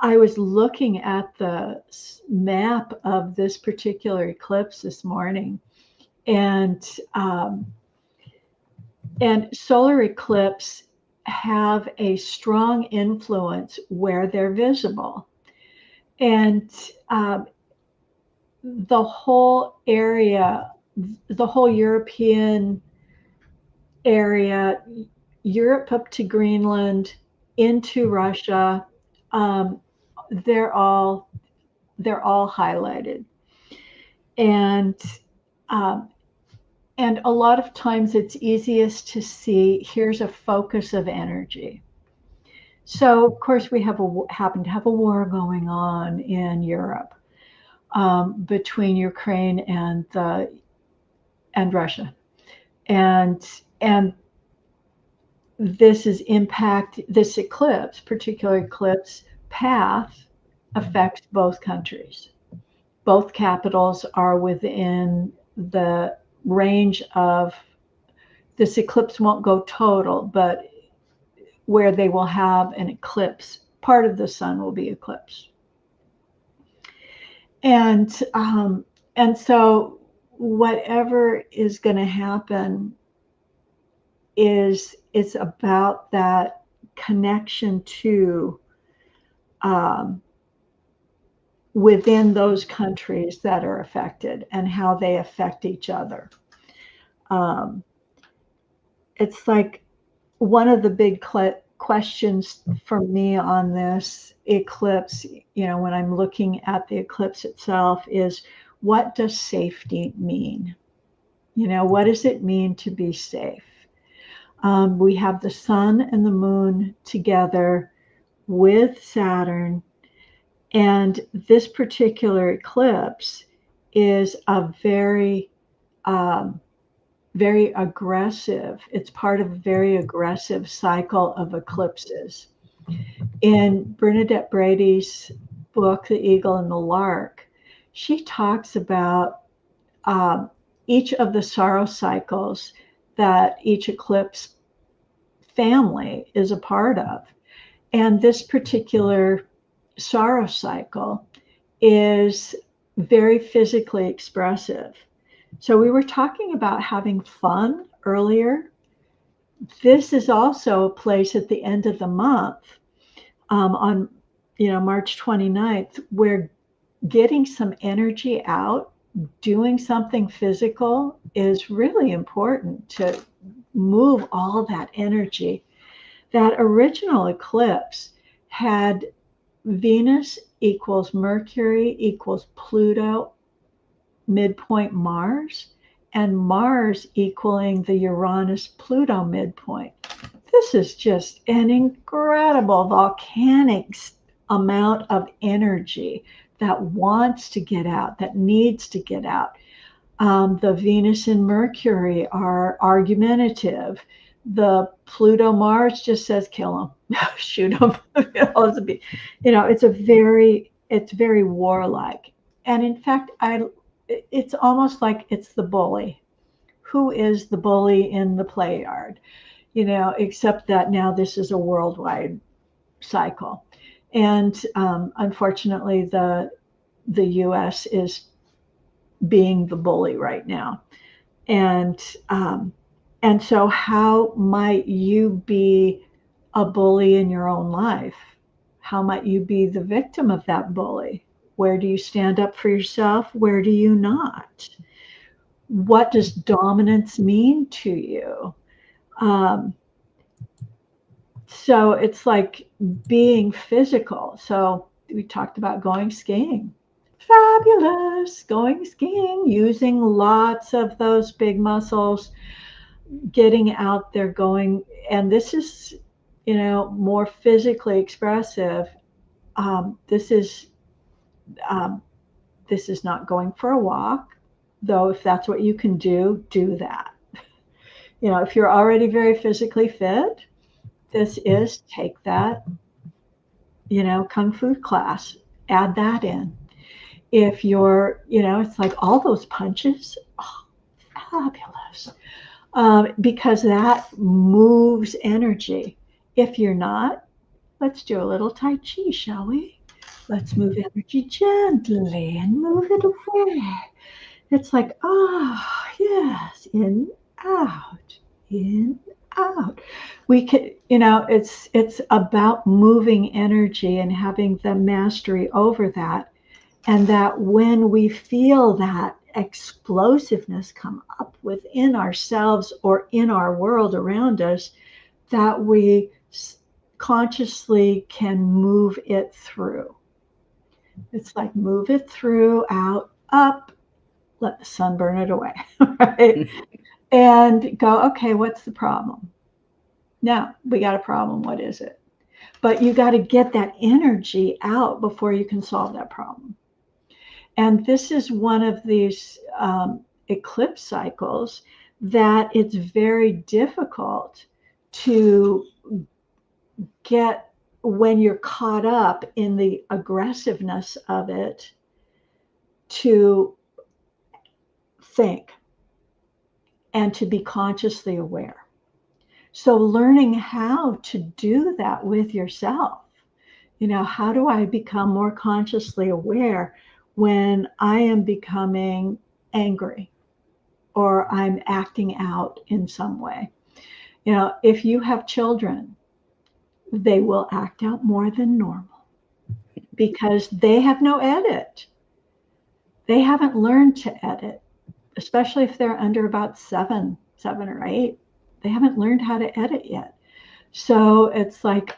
I was looking at the map of this particular eclipse this morning, and solar eclipse have a strong influence where they're visible, and the whole area, the whole European area, Europe up to Greenland, into Russia, they're all highlighted, and a lot of times it's easiest to see. Here's a focus of energy. So of course we happen to have a war going on in Europe between Ukraine and Russia, and this eclipse, particular eclipse path, affects both countries. Both capitals are within the range of, this eclipse won't go total, but where they will have an eclipse, part of the sun will be eclipsed. And so whatever is going to happen it's about that connection to within those countries that are affected and how they affect each other. It's like one of the big questions for me on this eclipse, when I'm looking at the eclipse itself, is what does safety mean? What does it mean to be safe? We have the sun and the moon together with Saturn, and this particular eclipse is a very very aggressive. It's part of a very aggressive cycle of eclipses. In Bernadette Brady's book, The Eagle and the Lark, she talks about um, each of the sorrow cycles that each eclipse family is a part of. And this particular sorrow cycle is very physically expressive. So we were talking about having fun earlier. This is also a place at the end of the month, on March 29th, where getting some energy out, doing something physical is really important to move all that energy. That original eclipse had Venus equals Mercury equals Pluto midpoint Mars, and Mars equaling the Uranus Pluto midpoint. This is just an incredible volcanic amount of energy that wants to get out, that needs to get out. The Venus and Mercury are argumentative. The Pluto Mars just says kill them, shoot them. It's very warlike. And in fact, it's almost like it's the bully. Who is the bully in the play yard? Except that now this is a worldwide cycle. And unfortunately, the U.S. is being the bully right now. And so how might you be a bully in your own life? How might you be the victim of that bully? Where do you stand up for yourself? Where do you not? What does dominance mean to you? So it's like being physical. So we talked about going skiing. Fabulous. Going skiing, using lots of those big muscles, getting out there, going. And this is, more physically expressive. This is not going for a walk, though. If that's what you can do that. If you're already very physically fit, this is take that, kung fu class, add that in. If you're, it's like all those punches, oh, fabulous, because that moves energy. If you're not, let's do a little Tai Chi, shall we? Let's move energy gently and move it away. It's like, yes, in, out, we can, it's about moving energy and having the mastery over that. And that when we feel that explosiveness come up within ourselves or in our world around us, that we consciously can move it through. It's like move it through, out, up, let the sun burn it away, right? And go, okay, what's the problem? Now we got a problem. What is it? But you got to get that energy out before you can solve that problem. And this is one of these eclipse cycles that it's very difficult to get when you're caught up in the aggressiveness of it, to think and to be consciously aware. So learning how to do that with yourself, how do I become more consciously aware when I am becoming angry or I'm acting out in some way? If you have children, they will act out more than normal because they have no edit. They haven't learned to edit, especially if they're under about seven or 8. They haven't learned how to edit yet. So it's like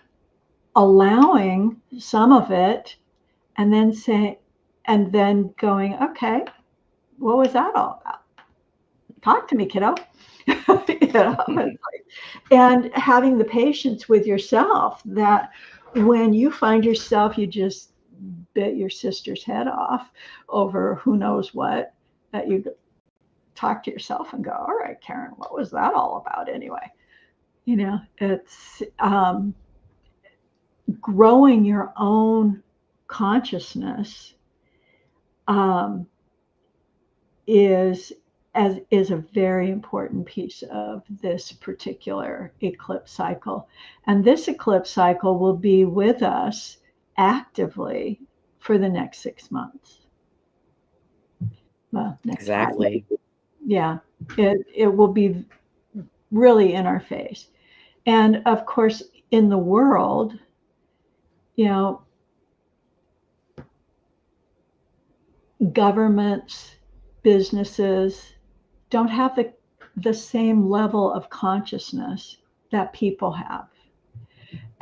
allowing some of it and then going, okay, what was that all about? Talk to me, kiddo. And having the patience with yourself that when you find yourself, you just bit your sister's head off over who knows what, that you talk to yourself and go, all right, Karen, what was that all about anyway? It's growing your own consciousness um, is a very important piece of this particular eclipse cycle. And this eclipse cycle will be with us actively for the next 6 months. Well, next Exactly. 5. Yeah, it will be really in our face. And of course, in the world, governments, businesses don't have the same level of consciousness that people have.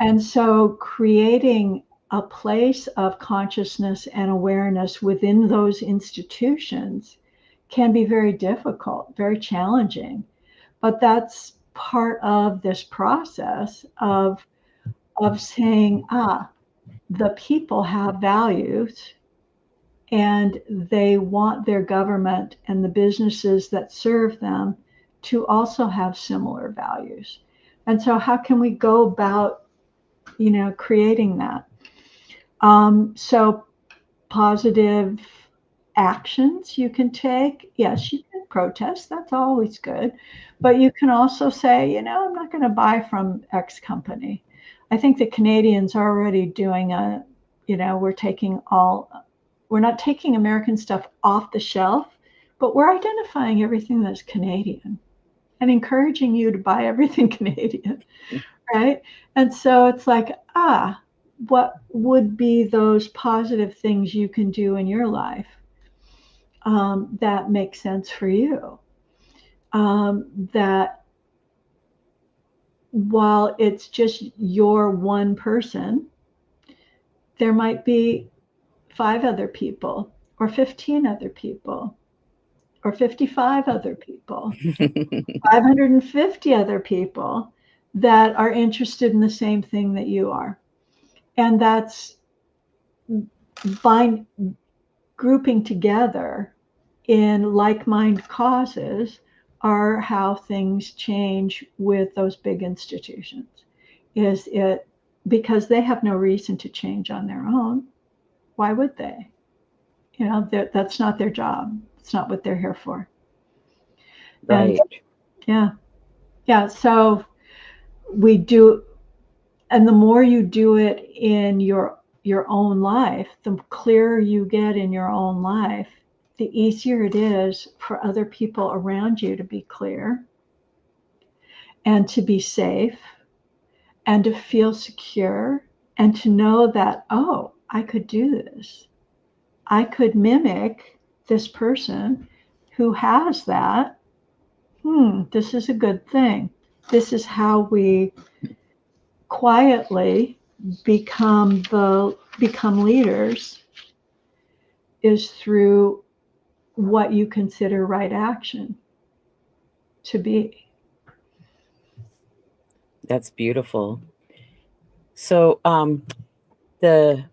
And so creating a place of consciousness and awareness within those institutions can be very difficult, very challenging. But that's part of this process of saying, the people have values and they want their government and the businesses that serve them to also have similar values. And so how can we go about, creating that? So positive actions you can take. Yes, you can protest. That's always good. But you can also say, I'm not going to buy from X company. I think the Canadians are already doing we're not taking American stuff off the shelf, but we're identifying everything that's Canadian and encouraging you to buy everything Canadian, right? And so it's like, what would be those positive things you can do in your life that make sense for you? That while it's just your one person, there might be 5 other people, or 15 other people, or 55 other people, 550 other people that are interested in the same thing that you are. And that's grouping together in like-minded causes are how things change with those big institutions. Is it because they have no reason to change on their own? Why would they? That's not their job. It's not what they're here for. Right. And yeah. So we do, and the more you do it in your own life, the clearer you get in your own life, the easier it is for other people around you to be clear and to be safe and to feel secure and to know that, oh, I could do this. I could mimic this person who has that. This is a good thing. This is how we quietly become leaders, is through what you consider right action to be. That's beautiful. So the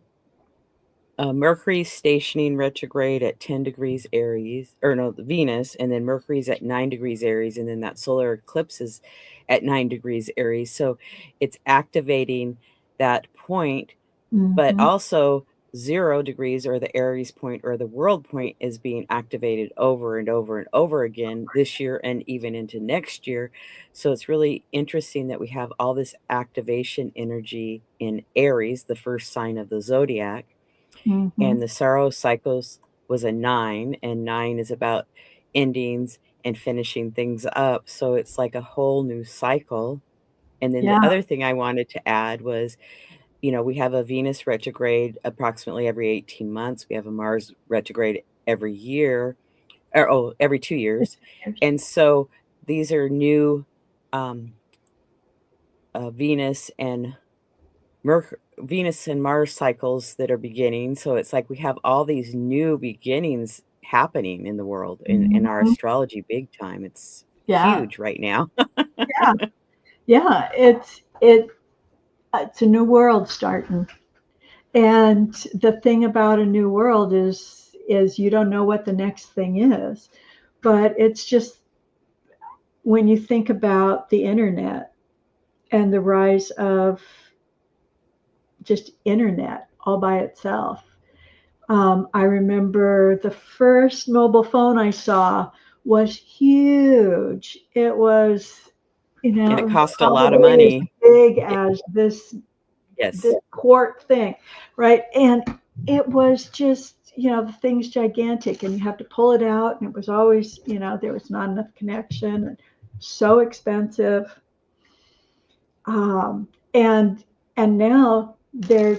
Mercury stationing retrograde at 10 degrees Aries, or no, the Venus, and then Mercury's at 9 degrees Aries, and then that solar eclipse is at 9 degrees Aries. So it's activating that point, but also 0 degrees, or the Aries point or the world point, is being activated over and over and over again this year and even into next year. So it's really interesting that we have all this activation energy in Aries, the first sign of the zodiac. And the sorrow cycles was a 9, and 9 is about endings and finishing things up. So it's like a whole new cycle. And then the other thing I wanted to add was, we have a Venus retrograde approximately every 18 months. We have a Mars retrograde every year, or every 2 years. And so these are new Venus and Mars cycles that are beginning. So it's like we have all these new beginnings happening in the world, in our astrology, big time. It's huge right now. It's a new world starting. And the thing about a new world is you don't know what the next thing is, But it's just when you think about the internet and the rise of just internet all by itself. I remember the first mobile phone I saw was huge. It was, And it cost a lot of probably as money. big It, as this yes. quart thing, right? And it was just, the thing's gigantic, and you have to pull it out, and it was always, there was not enough connection, and so expensive. And now they're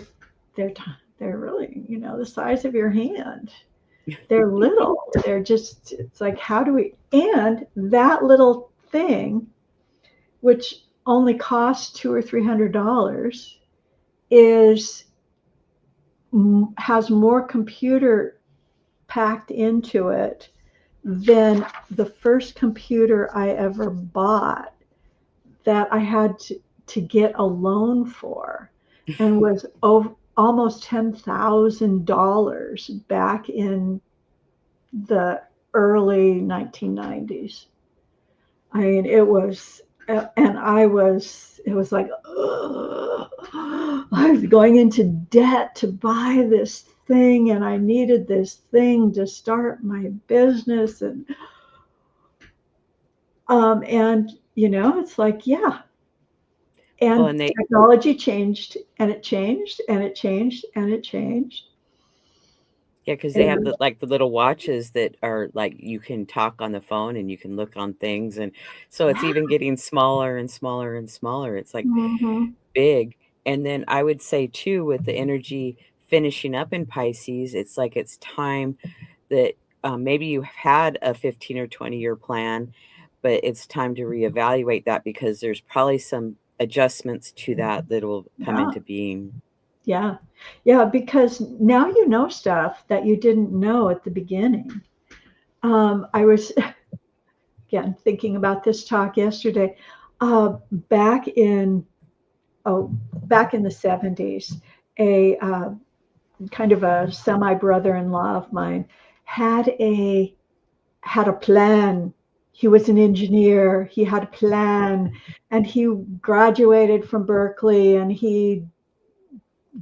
they're really, the size of your hand. They're little. They're just, it's like, how do we, and that little thing, which only costs $200 or $300, is has more computer packed into it than the first computer I ever bought, that I had to get a loan for, and was over almost $10,000 back in the early 1990s. I mean, it was, and it was like, ugh, I was going into debt to buy this thing, and I needed this thing to start my business. And it's like, yeah. Well, And and they technology changed, and it changed, and it changed, and it changed. Yeah, because they have And the little watches that are like you can talk on the phone and you can look on things, and so it's yeah. even getting smaller and smaller and smaller. It's like Hmm. big. And then I would say too, with the energy finishing up in Pisces, it's like it's time that maybe you had a 15 or 20-year plan, but it's time to reevaluate that because there's probably some adjustments to that that will come Yeah. into being. Yeah. Yeah. Because now you know stuff that you didn't know at the beginning. I was, again, thinking about this talk yesterday. Uh, back in, back in the 70s, a kind of a semi brother-in-law of mine had a had a plan. He was an engineer. He had a plan, and he graduated from Berkeley, and he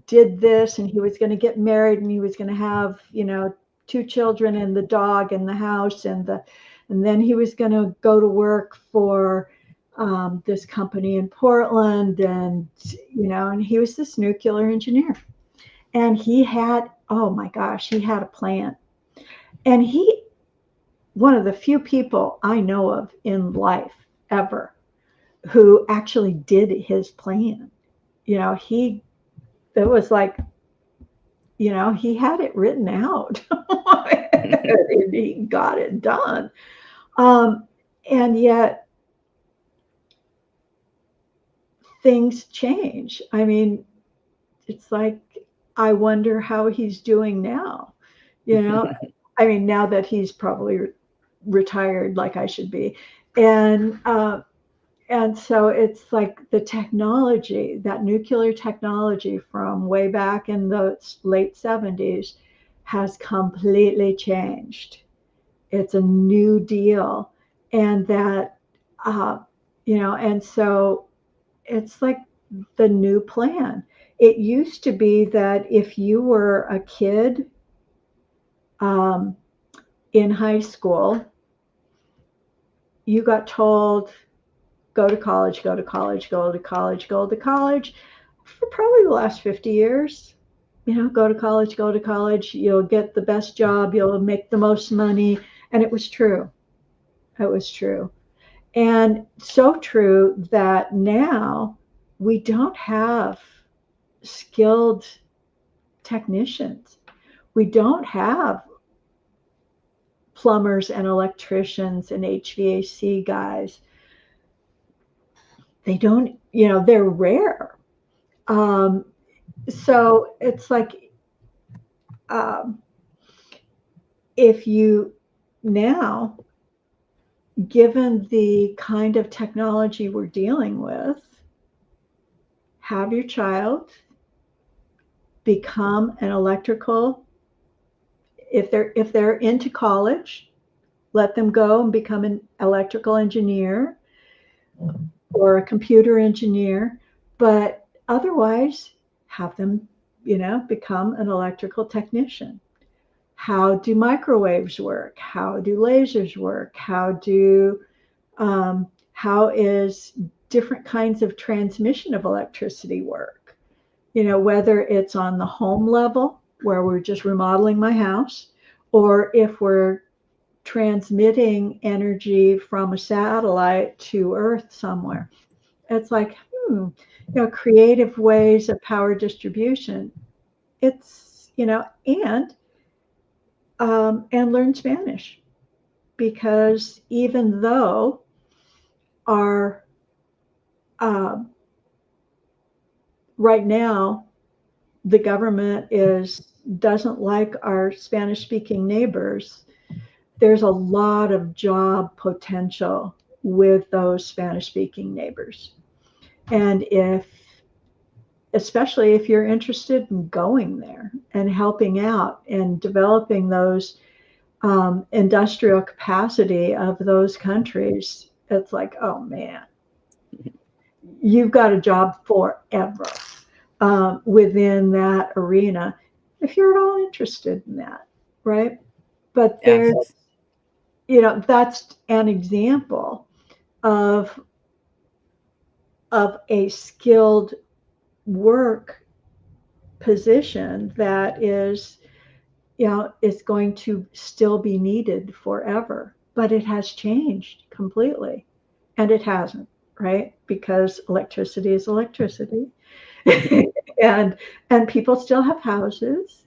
did this, and he was going to get married, and he was going to have, two children and the dog and the house, and then he was going to go to work for this company in Portland, and he was this nuclear engineer, and he had, oh my gosh, he had a plan. And he, one of the few people I know of in life ever who actually did his plan. He, it was like, he had it written out. And he got it done. Um, and yet things change. I mean, it's like, I wonder how he's doing now. You know, I mean, now that he's probably retired, like I should be. And so it's like the technology, that nuclear technology from way back in the late 70s, has completely changed. It's a new deal. And that, uh, and so it's like the new plan. It used to be that if you were a kid um, in high school, you got told, go to college, go to college, go to college, go to college, for probably the last 50 years. Go to college, go to college, you'll get the best job, you'll make the most money. And it was true. It was true. And so true that now we don't have skilled technicians. We don't have plumbers and electricians and HVAC guys. They don't, they're rare. Um, so it's like, um, if you now, given the kind of technology we're dealing with, have your child become an electrical, if they're into college, let them go and become an electrical engineer or a computer engineer, but otherwise have them, become an electrical technician. How do microwaves work? How do lasers work? How is different kinds of transmission of electricity work? Whether it's on the home level where we're just remodeling my house, or if we're transmitting energy from a satellite to Earth somewhere. It's like, creative ways of power distribution. It's, and learn Spanish, because even though our right now the government doesn't like our Spanish speaking neighbors, there's a lot of job potential with those Spanish speaking neighbors. And especially if you're interested in going there and helping out and developing those industrial capacity of those countries, it's like, oh man, you've got a job forever within that arena if you're at all interested in that, right? But Yes. that's an example of a skilled work position that is going to still be needed forever, but it has changed completely. And it hasn't, right? Because electricity is electricity. and people still have houses.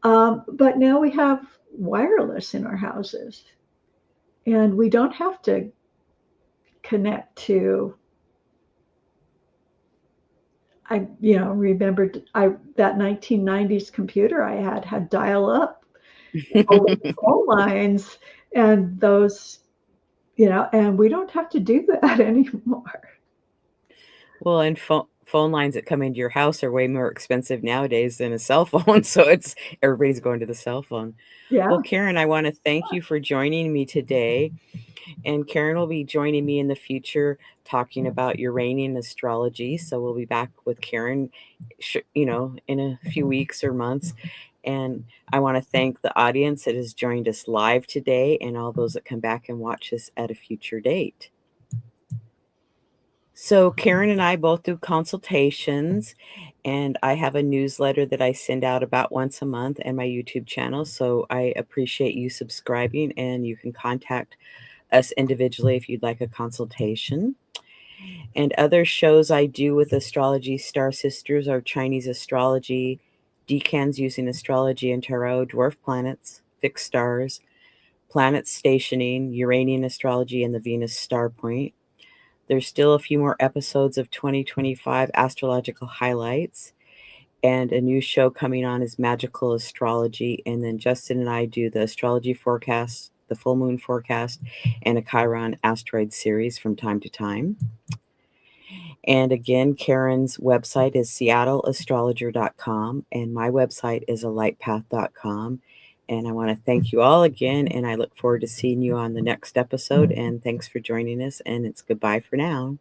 But now we have wireless in our houses, and we don't have to connect to. I remembered that 1990s computer I had dial up over the phone lines, and those, and we don't have to do that anymore. Well, and phone lines that come into your house are way more expensive nowadays than a cell phone. So everybody's going to the cell phone. Yeah. Well, Karen, I want to thank you for joining me today. And Karen will be joining me in the future talking about Uranian astrology. So we'll be back with Karen, in a few weeks or months. And I want to thank the audience that has joined us live today and all those that come back and watch us at a future date. So Karen and I both do consultations, and I have a newsletter that I send out about once a month and my YouTube channel. So I appreciate you subscribing, and you can contact us individually if you'd like a consultation. And other shows I do with Astrology Star Sisters are Chinese astrology, decans using astrology and tarot, dwarf planets, fixed stars, planet stationing, Uranian astrology, and the Venus star point. There's still a few more episodes of 2025 astrological highlights, and a new show coming on is magical astrology. And then Justin and I do the astrology forecast, the full moon forecast, and a Chiron asteroid series from time to time. And again, Karen's website is seattleastrologer.com, and my website is alightpath.com. And I want to thank you all again, and I look forward to seeing you on the next episode. And thanks for joining us, and it's goodbye for now.